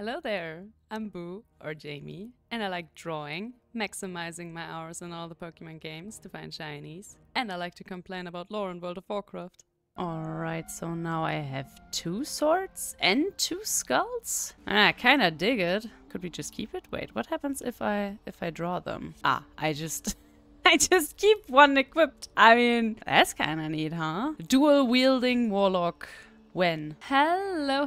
Hello there, I'm Boo, or Jamie, and I like drawing, maximizing my hours in all the Pokemon games to find shinies, and I like to complain about lore in World of Warcraft. Alright, so now I have 2 swords and 2 skulls? I kinda dig it. Could we just keep it? Wait, what happens if I draw them? I just keep one equipped. I mean, that's kinda neat, huh? Dual wielding warlock. When? Hello,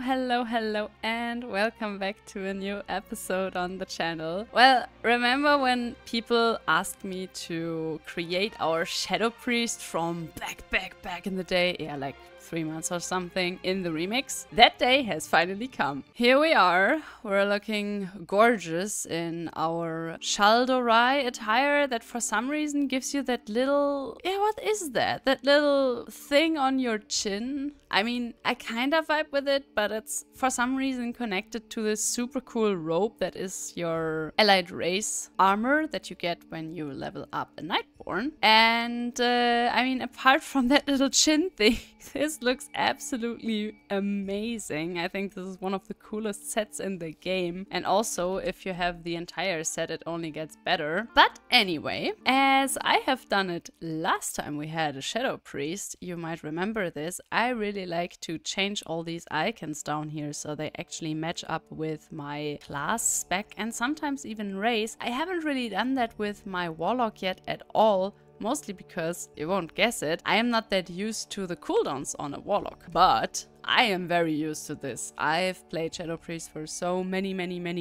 and welcome back to a new episode on the channel. Well, remember when people asked me to create our Shadow Priest from back in the day? Yeah, like 3 months or something in the remix. That day has finally come. Here we are. We're looking gorgeous in our Shaldorai attire that for some reason gives you that little... Yeah, what is that? That little thing on your chin? I mean, I kind of vibe with it, but it's for some reason connected to this super cool robe that is your allied race armor that you get when you level up a Nightborn. And I mean, apart from that little chin thing, this looks absolutely amazing. I think this is one of the coolest sets in the game. And also, if you have the entire set, it only gets better. But anyway, as I have done it last time we had a Shadow Priest, you might remember this, I really like to change all these icons down here so they actually match up with my class spec and sometimes even race. I haven't really done that with my Warlock yet at all. Mostly because, you won't guess it, I am not that used to the cooldowns on a Warlock. But I am very used to this. I've played Shadow Priest for so many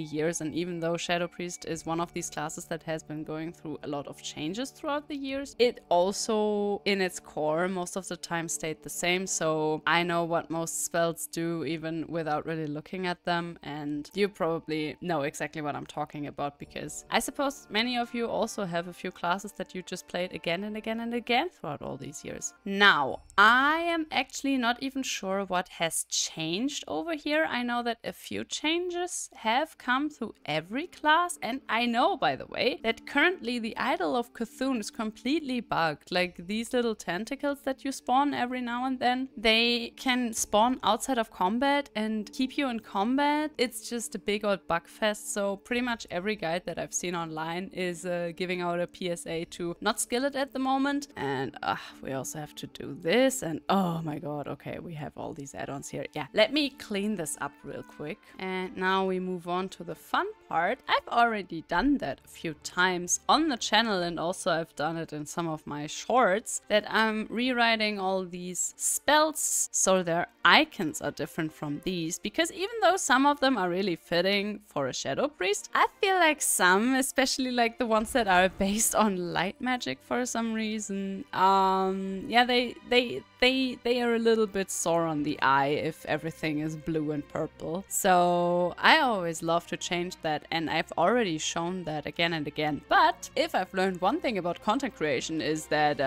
years, and even though Shadow Priest is one of these classes that has been going through a lot of changes throughout the years, it also, in its core, most of the time stayed the same, so I know what most spells do even without really looking at them, and you probably know exactly what I'm talking about, because I suppose many of you also have a few classes that you just played again and again throughout all these years. Now, I am actually not even sure what has changed over here. I know that a few changes have come through every class, and I know, by the way, that currently the Idol of Cthulhu is completely bugged. Like, these little tentacles that you spawn every now and then, they can spawn outside of combat and keep you in combat. It's just a big old bug fest, so pretty much every guide that I've seen online is giving out a PSA to not skill it at the moment. And we also have to do this, and oh my god, okay, we have all these add-ons here. Yeah, let me clean this up real quick. And now we move on to the fun part. I've already done that a few times on the channel, and also I've done it in some of my shorts, that I'm rewriting all these spells so their icons are different from these, because even though some of them are really fitting for a Shadow Priest, I feel like some, especially like the ones that are based on light magic for some reason, yeah, they are a little bit sore on the eye if everything is blue and purple. So I always love to change that, and I've already shown that again and again. But if I've learned one thing about content creation is that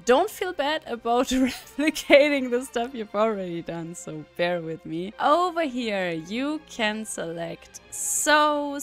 don't feel bad about replicating the stuff you've already done, so bear with me. Over here you can select so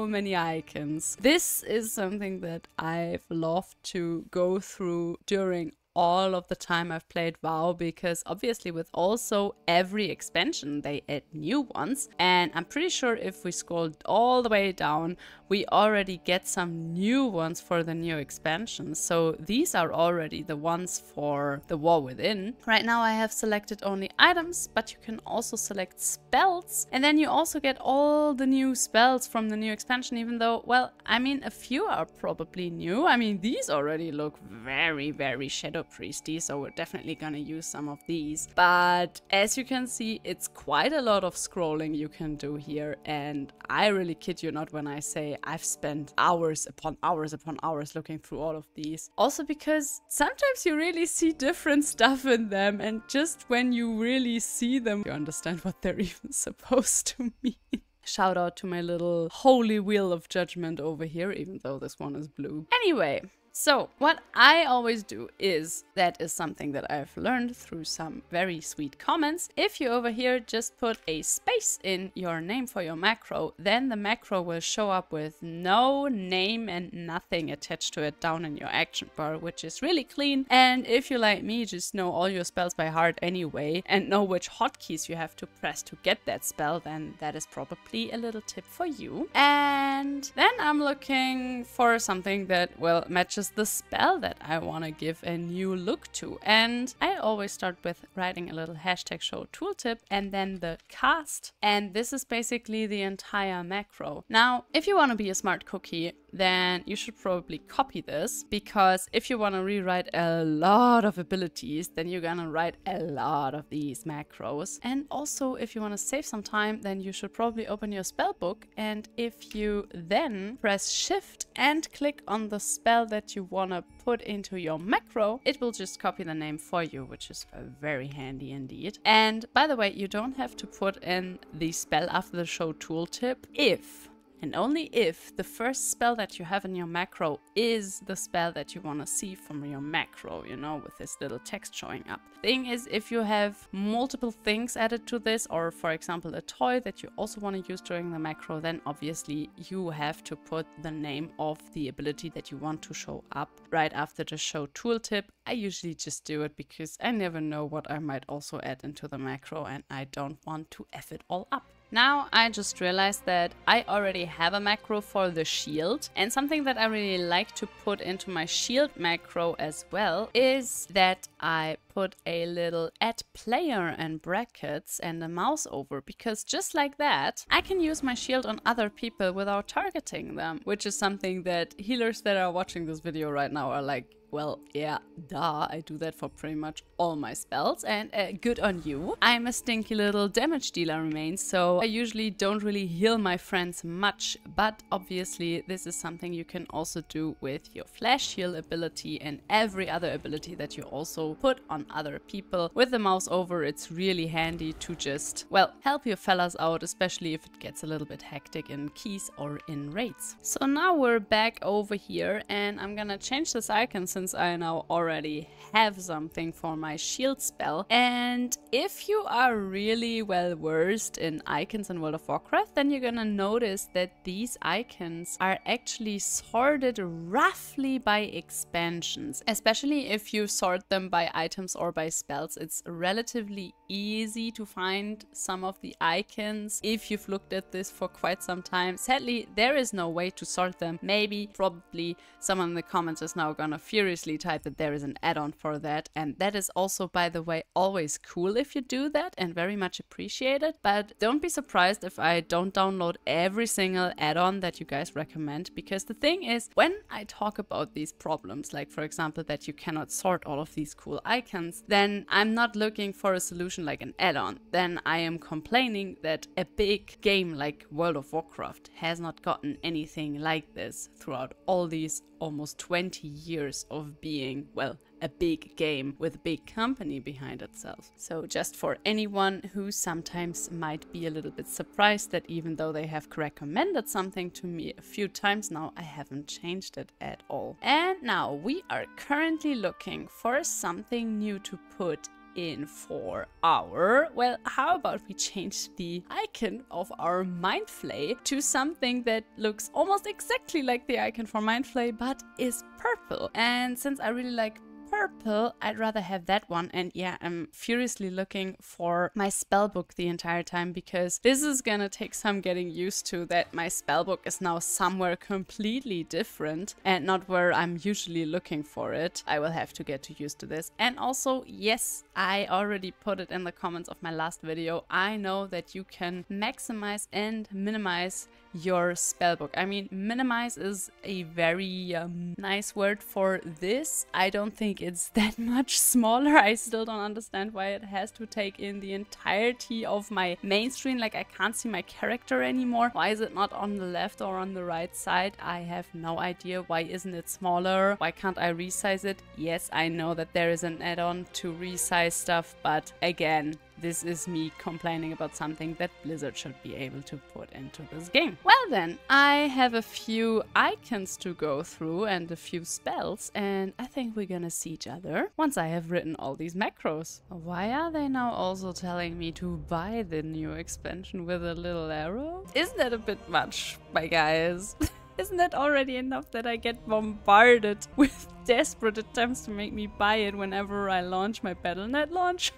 many icons. This is something that I've loved to go through during all of the time I've played WoW, because obviously with also every expansion they add new ones, and I'm pretty sure if we scroll all the way down we already get some new ones for the new expansions. So these are already the ones for the War Within. Right now I have selected only items, but you can also select spells, and then you also get all the new spells from the new expansion, even though, well, I mean, a few are probably new. I mean, these already look very Shadow Priesty, so we're definitely gonna use some of these. But as you can see, it's quite a lot of scrolling you can do here, and I really kid you not when I say I've spent hours upon hours looking through all of these. Also because sometimes you really see different stuff in them, and just when you really see them, you understand what they're even supposed to mean. Shout out to my little holy wheel of judgment over here, even though this one is blue. Anyway, So what I always do is, that is something that I've learned through some very sweet comments. If you over here just put a space in your name for your macro, then the macro will show up with no name and nothing attached to it down in your action bar, which is really clean. And if you, like me, just know all your spells by heart anyway and know which hotkeys you have to press to get that spell, then that is probably a little tip for you. And then I'm looking for something that, well, matches the spell that I want to give a new look to. And I always start with writing a little hashtag show tooltip and then the cast. And this is basically the entire macro. Now, if you want to be a smart cookie, then you should probably copy this, because if you want to rewrite a lot of abilities, then you're gonna write a lot of these macros. And also, if you want to save some time, then you should probably open your spell book, and if you then press shift and click on the spell that you want to put into your macro, it will just copy the name for you, which is very handy indeed. And by the way, you don't have to put in the spell after the show tooltip if, and only if, the first spell that you have in your macro is the spell that you want to see from your macro, you know, with this little text showing up. Thing is, if you have multiple things added to this, or for example a toy that you also want to use during the macro, then obviously you have to put the name of the ability that you want to show up right after the show tooltip. I usually just do it because I never know what I might also add into the macro and I don't want to F it all up. Now I just realized that I already have a macro for the shield, and something that I really like to put into my shield macro as well is that I put a little add player and brackets and a mouse over, because just like that I can use my shield on other people without targeting them, which is something that healers that are watching this video right now are like, well, yeah, duh, I do that for pretty much all my spells, and good on you. I'm a stinky little damage dealer main, so I usually don't really heal my friends much, but obviously this is something you can also do with your flash heal ability and every other ability that you also put on other people. With the mouse over, it's really handy to just, well, help your fellas out, especially if it gets a little bit hectic in keys or in raids. So now we're back over here, and I'm gonna change this icon since I now already have something for my shield spell. And if you are really well versed in icons in World of Warcraft, then you're gonna notice that these icons are actually sorted roughly by expansions. Especially if you sort them by items or by spells, it's relatively easy to find some of the icons if you've looked at this for quite some time. Sadly, there is no way to sort them. Maybe, probably, someone in the comments is now gonna furiously type that there is an add-on for that, and that is also, by the way, always cool if you do that and very much appreciated. But don't be surprised if I don't download every single add-on that you guys recommend, because the thing is, when I talk about these problems, like for example that you cannot sort all of these cool icons, then I'm not looking for a solution like an add-on. Then I am complaining that a big game like World of Warcraft has not gotten anything like this throughout all these almost 20 years of being, well, a big game with a big company behind itself. So just for anyone who sometimes might be a little bit surprised that even though they have recommended something to me a few times now, I haven't changed it at all. And now we are currently looking for something new to put in for our, well, how about we change the icon of our Mind Flay to something that looks almost exactly like the icon for Mind Flay but is purple. And since I really like purple, I'd rather have that one. And yeah, I'm furiously looking for my spellbook the entire time, because this is gonna take some getting used to, that my spellbook is now somewhere completely different and not where I'm usually looking for it. I will have to get used to this. And also, yes, I already put it in the comments of my last video, I know that you can maximize and minimize your spellbook. I mean, minimize is a very nice word for this. I don't think it's that much smaller. I still don't understand why it has to take in the entirety of my main screen. Like, I can't see my character anymore. Why is it not on the left or on the right side? I have no idea. Why isn't it smaller? Why can't I resize it? Yes, I know that there is an add-on to resize stuff, but again, this is me complaining about something that Blizzard should be able to put into this game. Well then, I have a few icons to go through and a few spells, and I think we're gonna see each other once I have written all these macros. Why are they now also telling me to buy the new expansion with a little arrow? Isn't that a bit much, my guys? Isn't that already enough that I get bombarded with desperate attempts to make me buy it whenever I launch my Battle.net launcher?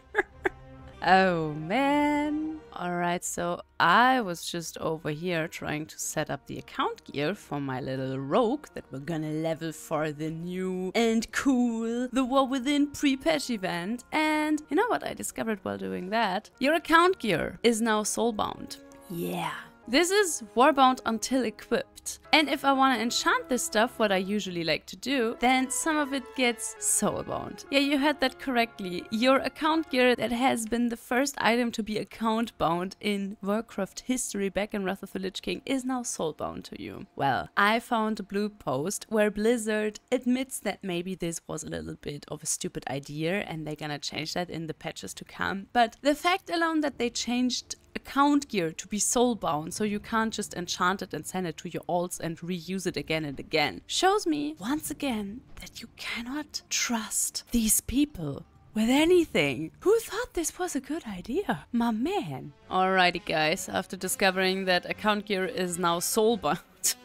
Oh man. Alright, so I was just over here trying to set up the account gear for my little rogue that we're gonna level for the new and cool The War Within pre-patch event. And you know what I discovered while doing that? Your account gear is now soulbound. Yeah. This is warbound until equipped. And if I want to enchant this stuff, what I usually like to do, then some of it gets soulbound. Yeah, you heard that correctly. Your account gear that has been the first item to be account bound in Warcraft history back in Wrath of the Lich King is now soulbound to you. Well, I found a blue post where Blizzard admits that maybe this was a little bit of a stupid idea and they're gonna change that in the patches to come. But the fact alone that they changed account gear to be soulbound, so you can't just enchant it and send it to your alts and reuse it again and again, shows me once again that you cannot trust these people with anything. Who thought this was a good idea? My man. Alrighty guys, after discovering that account gear is now soulbound,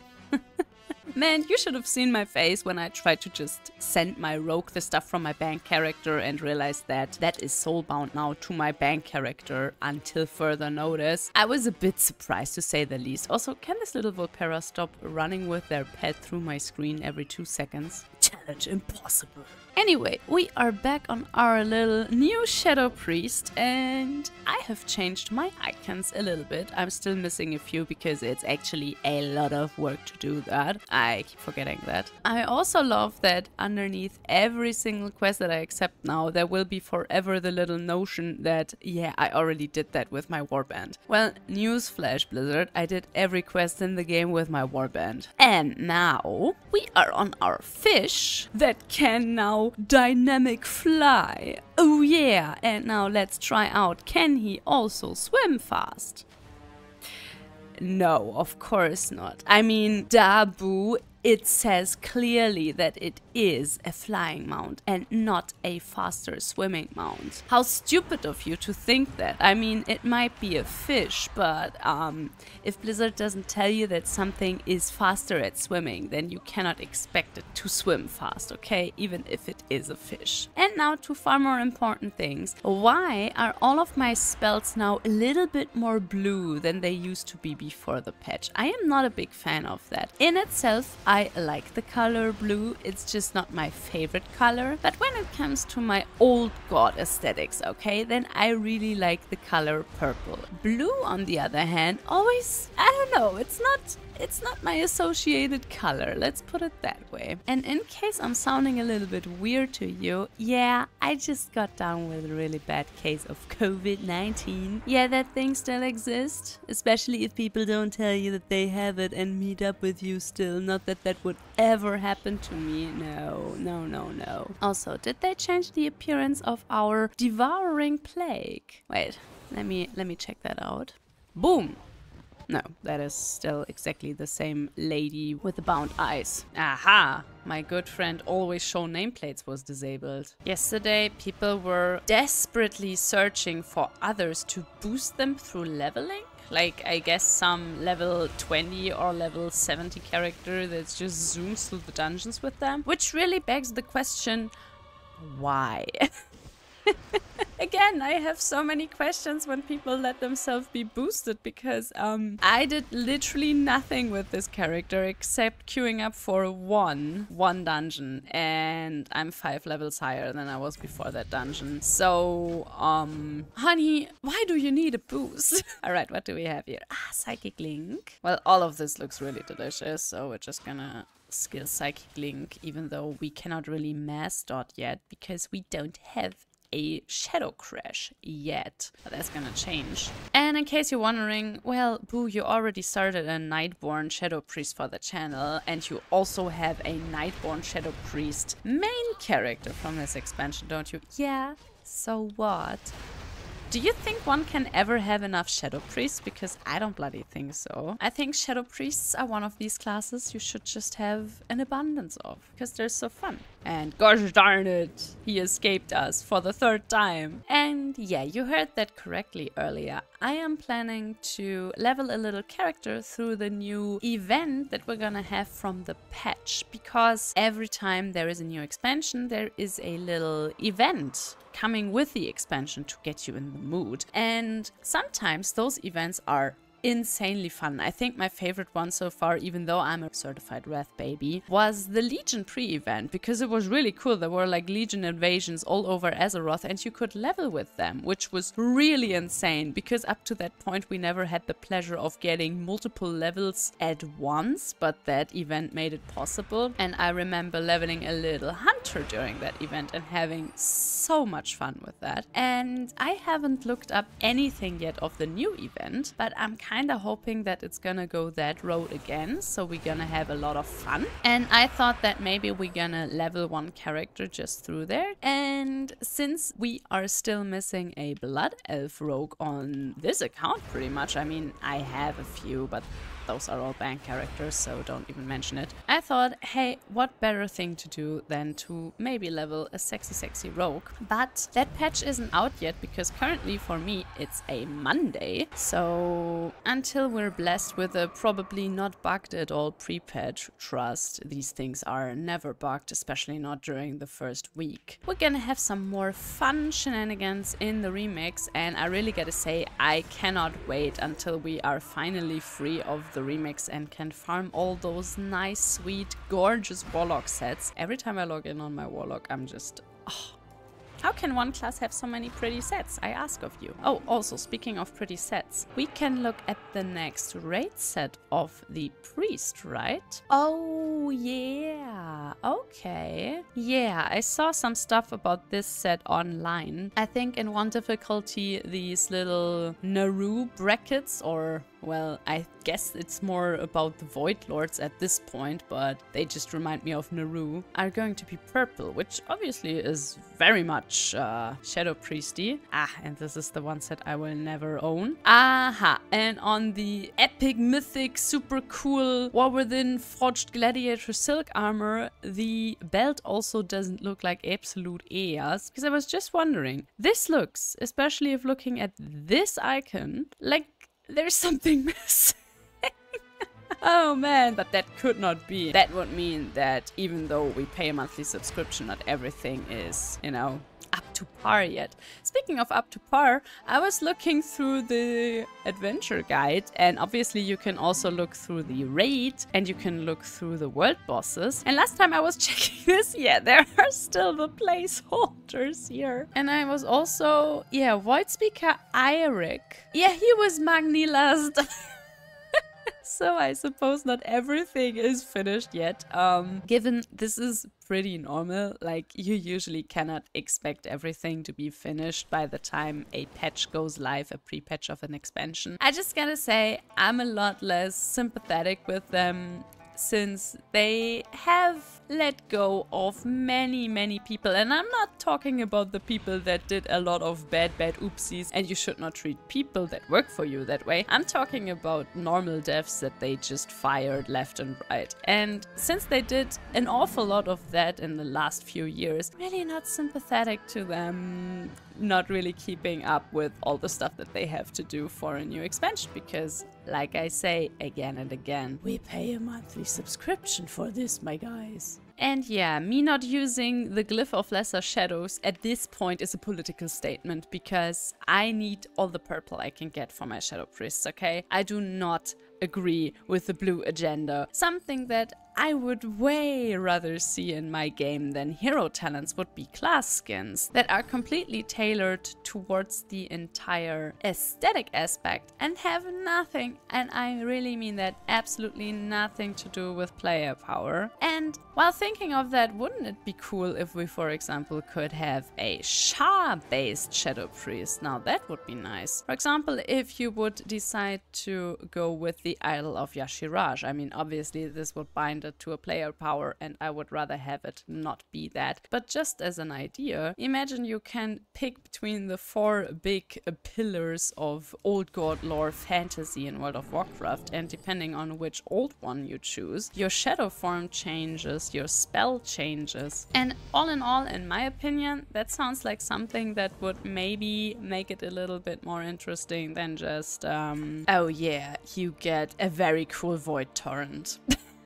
man, you should have seen my face when I tried to just send my rogue the stuff from my bank character and realized that that is soulbound now to my bank character until further notice. I was a bit surprised, to say the least. Also, can this little Volpera stop running with their pet through my screen every 2 seconds? Challenge impossible. Anyway, we are back on our little new Shadow Priest, and I have changed my icons a little bit. I'm still missing a few because it's actually a lot of work to do that. I keep forgetting that. I also love that underneath every single quest that I accept now, there will be forever the little notion that, yeah, I already did that with my warband. Well, newsflash Blizzard, I did every quest in the game with my warband. And now we are on our fish that can now dynamic fly. Oh yeah, and now let's try out, can he also swim fast? No, of course not. I mean, Dabu, it says clearly that it is a flying mount and not a faster swimming mount. How stupid of you to think that. I mean, it might be a fish, but if Blizzard doesn't tell you that something is faster at swimming, then you cannot expect it to swim fast, okay? Even if it is a fish. And now to far more important things. Why are all of my spells now a little bit more blue than they used to be before the patch? I am not a big fan of that. In itself, I like the color blue, it's just not my favorite color. But when it comes to my old god aesthetics, okay, then I really like the color purple. Blue, on the other hand, always, I don't know, it's not my associated color, let's put it that way. And in case I'm sounding a little bit weird to you, yeah, I just got down with a really bad case of COVID-19. Yeah, that thing still exists, especially if people don't tell you that they have it and meet up with you still. Not that that would ever happen to me, no, no, no, no. Also, did they change the appearance of our devouring plague? Wait, let me check that out. Boom! No, that is still exactly the same lady with the bound eyes. Aha! My good friend always show nameplates was disabled. Yesterday, people were desperately searching for others to boost them through leveling. Like, I guess some level 20 or level 70 character that just zooms through the dungeons with them. Which really begs the question, why? Again, I have so many questions when people let themselves be boosted, because I did literally nothing with this character except queuing up for one dungeon, and I'm 5 levels higher than I was before that dungeon. So, honey, why do you need a boost? Alright, what do we have here? Ah, Psychic Link. Well, all of this looks really delicious, so we're just gonna skill Psychic Link, even though we cannot really mass dot yet, because we don't have a Shadow Crash yet, but that's gonna change. And in case you're wondering, well, Boo, you already started a Nightborn Shadow Priest for the channel, and you also have a Nightborn Shadow Priest main character from this expansion, don't you? Yeah, so what? Do you think one can ever have enough Shadow Priests? Because I don't bloody think so. I think Shadow Priests are one of these classes you should just have an abundance of, because they're so fun. And gosh darn it, he escaped us for the 3rd time. And yeah, you heard that correctly earlier. I am planning to level a little character through the new event that we're gonna have from the patch, because every time there is a new expansion, there is a little event coming with the expansion to get you in the mood. And sometimes those events are insanely fun. I think my favorite one so far, even though I'm a certified Wrath baby, was the Legion pre-event, because it was really cool. There were like Legion invasions all over Azeroth and you could level with them, which was really insane, because up to that point we never had the pleasure of getting multiple levels at once, but that event made it possible. And I remember leveling a little hunter during that event and having so much fun with that. And I haven't looked up anything yet of the new event, but I'm kind of hoping that it's gonna go that road again, so we're gonna have a lot of fun. And I thought that maybe we're gonna level one character just through there. And since we are still missing a Blood Elf rogue on this account pretty much, I mean, I have a few, but those are all bank characters, so don't even mention it. I thought, hey, what better thing to do than to maybe level a sexy rogue. But that patch isn't out yet, because currently for me it's a Monday. So until we're blessed with a probably not bugged at all pre-patch, trust, these things are never bugged, especially not during the first week. We're gonna have some more fun shenanigans in the remix, and I really gotta say, I cannot wait until we are finally free of the remix and can farm all those nice, sweet, gorgeous warlock sets. Every time I log in on my warlock, I'm just, oh, how can one class have so many pretty sets, I ask of you. Oh, also, speaking of pretty sets, we can look at the next raid set of the priest, right? Oh, yeah. Okay. Yeah, I saw some stuff about this set online. I think in one difficulty, these little Naru brackets, or well, I guess it's more about the Void Lords at this point, but they just remind me of Naru, are going to be purple, which obviously is very much Shadow Priesty. Ah, and this is the one set I will never own. Aha, and on the epic, mythic, super cool War Within Forged Gladiator Silk armor, the belt also doesn't look like absolute Eas, because I was just wondering, this looks, especially if looking at this icon, like there's something missing. Oh man, but that could not be. That would mean that even though we pay a monthly subscription, not everything is, you know, up to par yet. Speaking of up to par, I was looking through the adventure guide, and obviously you can also look through the raid and you can look through the world bosses. And last time I was checking this, yeah, there are still the placeholders here. And I was also, yeah, Void Speaker Eirik. Yeah, he was Magni last. So I suppose not everything is finished yet. Given this is pretty normal, like you usually cannot expect everything to be finished by the time a patch goes live, a pre-patch of an expansion. I just gotta say, I'm a lot less sympathetic with them, since they have let go of many people. And I'm not talking about the people that did a lot of bad oopsies, and you should not treat people that work for you that way. I'm talking about normal devs that they just fired left and right. And since they did an awful lot of that in the last few years, really not sympathetic to them not really keeping up with all the stuff that they have to do for a new expansion, because like I say again and again, we pay a monthly subscription for this, my guys. And yeah, me not using the Glyph of Lesser Shadows at this point is a political statement, because I need all the purple I can get for my Shadow Priests, okay? I do not agree with the blue agenda. Something that I would way rather see in my game than hero talents would be class skins that are completely tailored towards the entire aesthetic aspect and have nothing, and I really mean that, absolutely nothing to do with player power. And while thinking of that, wouldn't it be cool if we, for example, could have a Shah-based Shadow Priest? Now that would be nice. For example, if you would decide to go with the Idol of Yashiraj. I mean, obviously this would bind relegated to a player power, and I would rather have it not be that. But just as an idea, imagine you can pick between the 4 big pillars of old god lore fantasy in World of Warcraft, and depending on which old one you choose, your shadow form changes, your spell changes. And all in all, in my opinion, that sounds like something that would maybe make it a little bit more interesting than just, oh yeah, you get a very cool void torrent.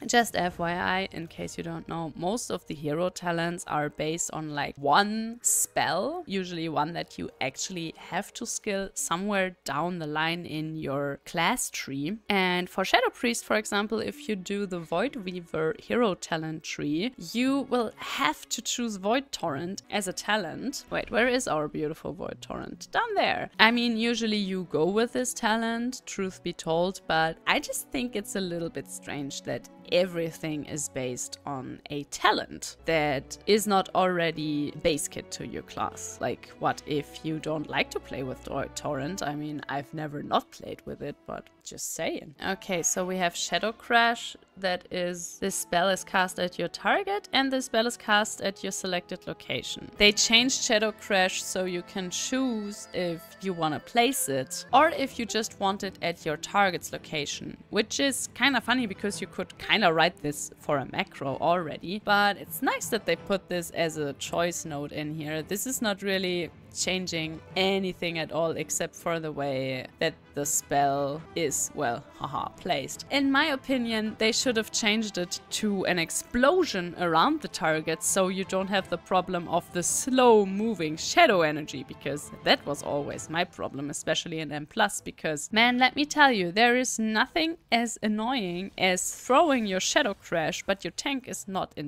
Just FYI, in case you don't know, most of the hero talents are based on like one spell, usually one that you actually have to skill somewhere down the line in your class tree. And for Shadow Priest, for example, if you do the Void Weaver hero talent tree, you will have to choose Void Torrent as a talent. Wait, where is our beautiful Void Torrent? Down there. I mean, usually you go with this talent, truth be told, but I just think it's a little bit strange that everything is based on a talent that is not already base kit to your class. Like, what if you don't like to play with Torrent? I mean, I've never not played with it, but just saying. Okay, so we have Shadow Crash, that is, this spell is cast at your target and this spell is cast at your selected location. They changed Shadow Crash so you can choose if you want to place it or if you just want it at your target's location, which is kind of funny because you could kind of write this for a macro already, but it's nice that they put this as a choice node in here. This is not really changing anything at all except for the way that the spell is, well, haha, placed. In my opinion, they should have changed it to an explosion around the target so you don't have the problem of the slow moving shadow energy, because that was always my problem, especially in M+, because man, let me tell you, there is nothing as annoying as throwing your Shadow Crash but your tank is not in